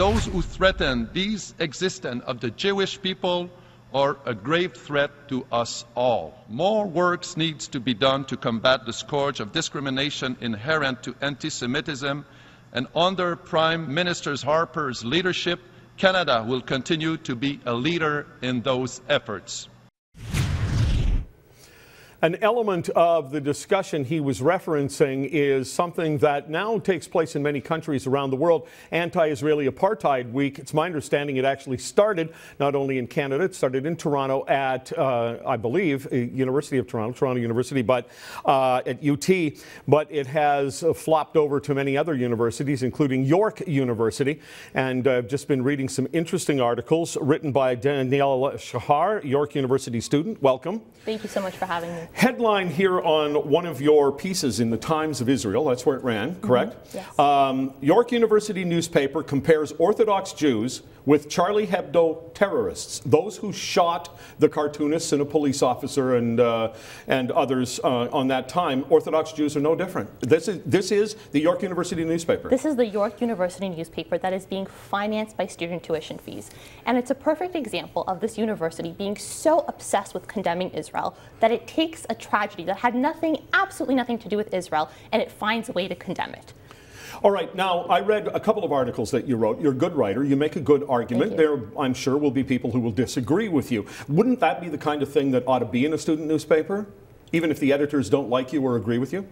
those who threaten the existence of the Jewish people are a grave threat to us all. More work needs to be done to combat the scourge of discrimination inherent to anti-Semitism, and under Prime Minister Harper's leadership, Canada will continue to be a leader in those efforts. An element of the discussion he was referencing is something that now takes place in many countries around the world, Anti-Israeli Apartheid Week. It's my understanding it actually started not only in Canada, it started in Toronto at, I believe, University of Toronto, Toronto University, but at UT, but it has flopped over to many other universities, including York University. And I've just been reading some interesting articles written by Danielle Shahar, York University student. Welcome. Thank you so much for having me. Headline here on one of your pieces in the Times of Israel, that's where it ran, correct? Yes. York University newspaper compares Orthodox Jews with Charlie Hebdo terrorists, those who shot the cartoonists and a police officer and others on that time. Orthodox Jews are no different. This is the York University newspaper. This is the York University newspaper that is being financed by student tuition fees. And it's a perfect example of this university being so obsessed with condemning Israel that it takes a tragedy that had absolutely nothing to do with Israel, and it finds a way to condemn it. All right, now I read a couple of articles that you wrote. You're a good writer. You make a good argument. There, I'm sure, will be people who will disagree with you. Wouldn't that be the kind of thing that ought to be in a student newspaper, even if the editors don't like you or agree with you?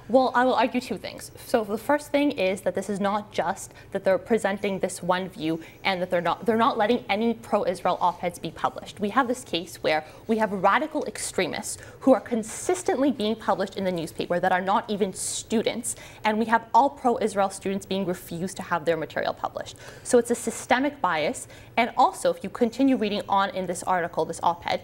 Well, I will argue two things. So the first thing is that this is not just that they're presenting this one view and that they're not letting any pro-Israel op-eds be published. We have this case where we have radical extremists who are consistently being published in the newspaper that are not even students, and we have all pro-Israel students being refused to have their material published. So it's a systemic bias, and also if you continue reading on in this article, this op-ed,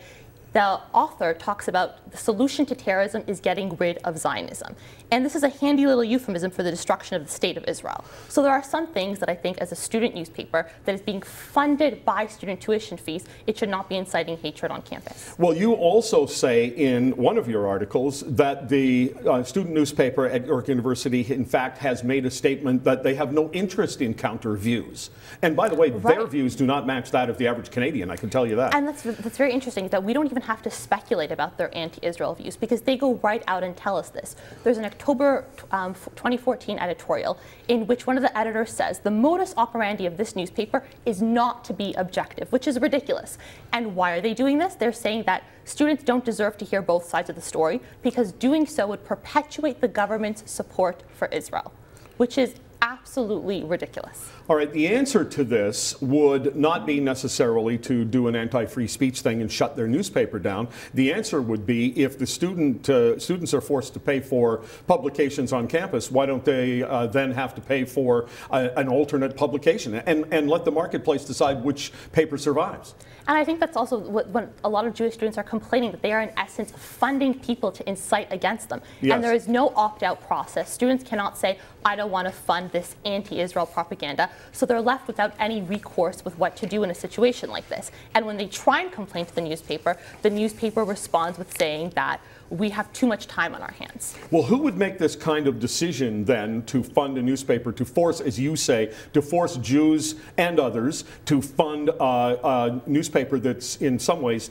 the author talks about the solution to terrorism is getting rid of Zionism. And this is a handy little euphemism for the destruction of the state of Israel. So there are some things that I think as a student newspaper that is being funded by student tuition fees, it should not be inciting hatred on campus. Well, you also say in one of your articles that the student newspaper at York University, in fact, has made a statement that they have no interest in counter views. And by the way, their views do not match that of the average Canadian, I can tell you that. And that's very interesting that we don't even have to speculate about their anti-Israel views because they go right out and tell us this. There's an October 2014 editorial in which one of the editors says the modus operandi of this newspaper is not to be objective, which is ridiculous. And why are they doing this? They're saying that students don't deserve to hear both sides of the story because doing so would perpetuate the government's support for Israel, which is absolutely ridiculous. All right, the answer to this would not be necessarily to do an anti-free speech thing and shut their newspaper down. The answer would be if the students are forced to pay for publications on campus, why don't they then have to pay for an alternate publication and let the marketplace decide which paper survives? And I think that's also what a lot of Jewish students are complaining, that they are in essence funding people to incite against them. Yes. And there is no opt-out process. Students cannot say, I don't want to fund this anti-Israel propaganda. So they're left without any recourse with what to do in a situation like this. And when they try and complain to the newspaper responds with saying that we have too much time on our hands. Well, who would make this kind of decision then to fund a newspaper, to force, as you say, to force Jews and others to fund a newspaper that's in some ways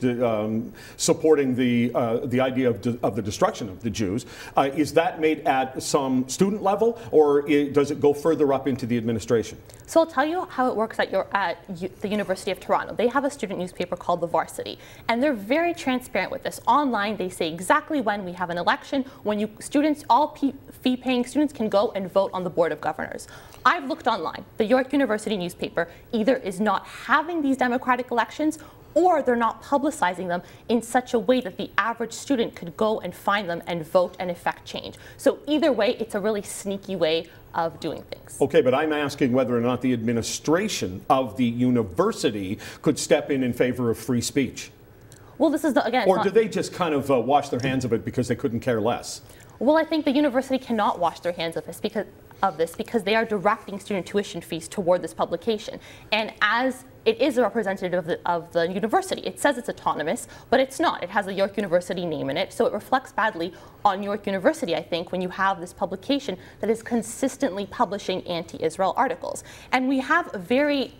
supporting the idea of the destruction of the Jews? Is that made at some student level, or does it go further up into the administration? So I'll tell you how it works at the University of Toronto. They have a student newspaper called The Varsity, and they're very transparent with this. Online, they say exactly when we have an election, when all fee-paying students can go and vote on the Board of Governors. I've looked online. The York University newspaper either is not having these democratic elections or they're not publicizing them in such a way that the average student could go and find them and vote and effect change. So either way, it's a really sneaky way of doing things. Okay, but I'm asking whether or not the administration of the university could step in favor of free speach. Well, this is again. Or do they just kind of wash their hands of it because they couldn't care less? Well, I think the university cannot wash their hands of this because they are directing student tuition fees toward this publication. And as it is a representative of the university. It says it's autonomous, but it's not. It has a York University name in it, so it reflects badly on York University, I think, when you have this publication that is consistently publishing anti-Israel articles. And we have very,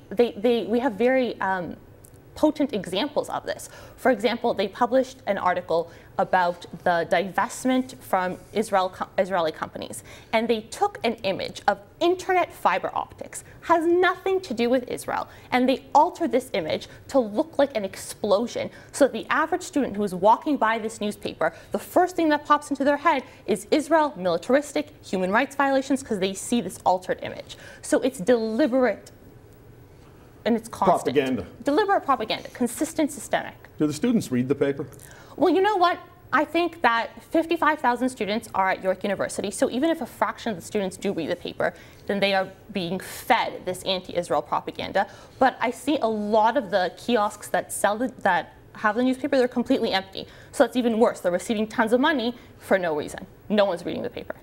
potent examples of this. For example, they published an article about the divestment from Israeli companies, and they took an image of internet fiber optics, has nothing to do with Israel, and they altered this image to look like an explosion, so that the average student who's walking by this newspaper, the first thing that pops into their head is Israel, militaristic, human rights violations, because they see this altered image. So it's deliberate. And it's constant. Propaganda. Deliberate propaganda, consistent, systemic. Do the students read the paper? Well, you know what? I think that 55,000 students are at York University, so even if a fraction of the students do read the paper, then they are being fed this anti-Israel propaganda. But I see a lot of the kiosks that have the newspaper, they're completely empty. So that's even worse. They're receiving tons of money for no reason. No one's reading the paper.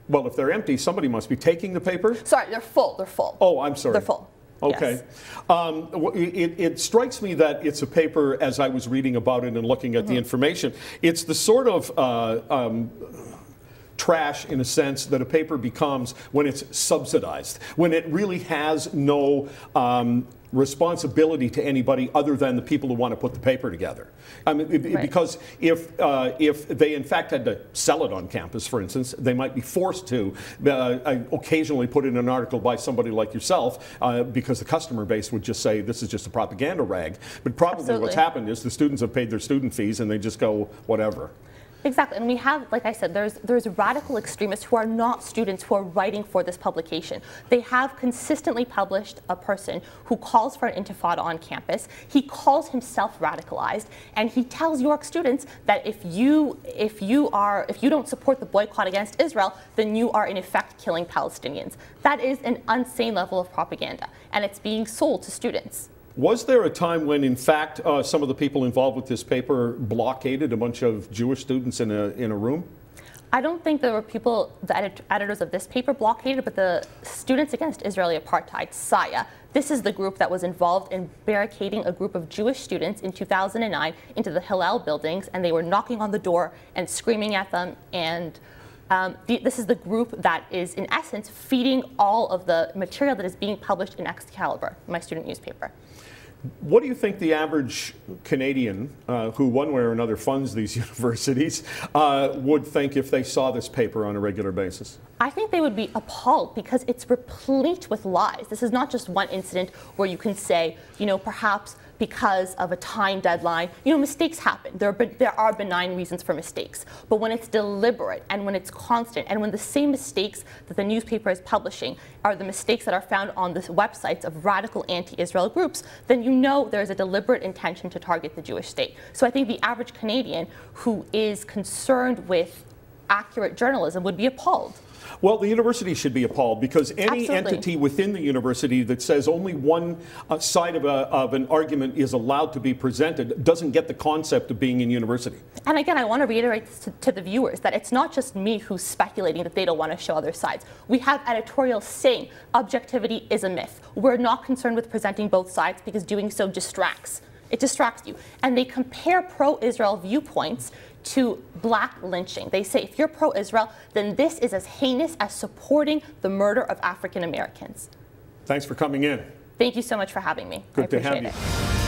Well, if they're empty, somebody must be taking the paper? Sorry, they're full. They're full. Oh, I'm sorry. They're full. Okay. Yes. It strikes me that it's a paper, as I was reading about it and looking at the information, it's the sort of trash, in a sense, that a paper becomes when it's subsidized, when it really has no responsibility to anybody other than the people who want to put the paper together. I mean, Right. Because if they in fact had to sell it on campus, for instance, they might be forced to occasionally put in an article by somebody like yourself, because the customer base would just say this is just a propaganda rag. But probably Absolutely. what's happened is the students have paid their student fees and they just go whatever. Exactly, and we have, like I said, there's radical extremists who are not students who are writing for this publication. They have consistently published a person who calls for an intifada on campus. He calls himself radicalized, and he tells York students that if you don't support the boycott against Israel, then you are in effect killing Palestinians. That is an insane level of propaganda, and it's being sold to students. Was there a time when, in fact, some of the people involved with this paper blockaded a bunch of Jewish students in a room? I don't think there were people, the editors of this paper blockaded, but the Students Against Israeli Apartheid, SAYA, this is the group that was involved in barricading a group of Jewish students in 2009 into the Hillel buildings, and they were knocking on the door and screaming at them, and this is the group that is, in essence, feeding all of the material that is being published in Excalibur, my student newspaper. What do you think the average Canadian, who one way or another funds these universities, would think if they saw this paper on a regular basis? I think they would be appalled because it's replete with lies. This is not just one incident where you can say, you know, perhaps because of a time deadline, you know, mistakes happen. There are benign reasons for mistakes. But when it's deliberate and when it's constant and when the same mistakes that the newspaper is publishing are the mistakes that are found on the websites of radical anti-Israel groups, then you know there's a deliberate intention to target the Jewish state. So I think the average Canadian who is concerned with accurate journalism would be appalled. Well, the university should be appalled because any Absolutely. entity within the university that says only one side of an argument is allowed to be presented doesn't get the concept of being in university. And again, I want to reiterate this to the viewers that it's not just me who's speculating that they don't want to show other sides. We have editorials saying objectivity is a myth. We're not concerned with presenting both sides because doing so distracts. It distracts you. And they compare pro-Israel viewpoints to black lynching. They say if you're pro-Israel, then this is as heinous as supporting the murder of African Americans. Thanks for coming in. Thank you so much for having me. Good to have I appreciate you. it.